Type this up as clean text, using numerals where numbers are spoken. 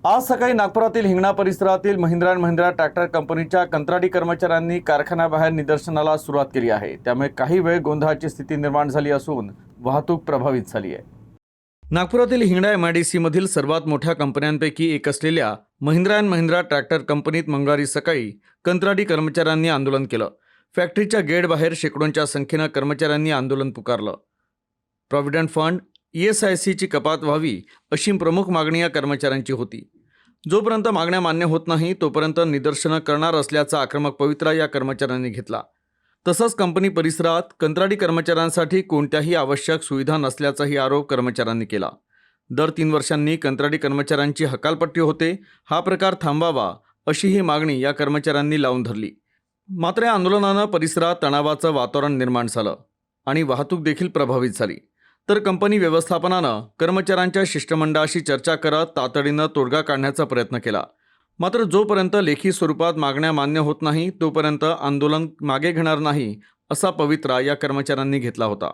आज सकाळी नागपुरातील हिंगणा परिसरातील महिंद्रा अँड महिंद्रा ट्रॅक्टर कंपनीच्या कंत्राटी कर्मचाऱ्यांनी कारखान्याबाहेर निदर्शनाला सुरुवात केली आहे। त्यामुळे काही वेळ गोंधळाची स्थिती निर्माण झाली असून वाहतूक प्रभावित झाली आहे। नागपुरातील हिंगणा MIDC मधील सर्वात मोठ्या कंपन्यांपैकी एक असलेल्या महिंद्रा अँड महिंद्रा ट्रॅक्टर कंपनीत मंगळवारी सकाळी कंत्राटी कर्मचाऱ्यांनी आंदोलन केलं। फॅक्टरीच्या गेटबाहेर शेकडोंच्या संख्येने कर्मचाऱ्यांनी आंदोलन पुकारलं। प्रॉव्हिडंट फंड ESICची कपात व्हावी अशी प्रमुख मागणी या कर्मचाऱ्यांची होती। जोपर्यंत मागण्या मान्य होत नाही तोपर्यंत निदर्शनं करणार असल्याचा आक्रमक पवित्रा या कर्मचाऱ्यांनी घेतला। तसंच कंपनी परिसरात कंत्राटी कर्मचाऱ्यांसाठी कोणत्याही आवश्यक सुविधा नसल्याचाही आरोप कर्मचाऱ्यांनी केला। दर 3 वर्षांनी कंत्राटी कर्मचाऱ्यांची हकालपट्टी होते, हा प्रकार थांबावा अशी ही मागणी या कर्मचाऱ्यांनी लावून धरली। मात्र या आंदोलनानं परिसरात तणावाचं वातावरण निर्माण झालं आणि वाहतूक देखील प्रभावित झाली। तर कंपनी व्यवस्थापनानं कर्मचाऱ्यांच्या शिष्टमंडळाशी चर्चा करत तातडीनं तोडगा काढण्याचा प्रयत्न केला। मात्र जोपर्यंत लेखी स्वरूपात मागण्या मान्य होत नाही तोपर्यंत आंदोलन मागे घेणार नाही असा पवित्रा या कर्मचाऱ्यांनी घेतला होता।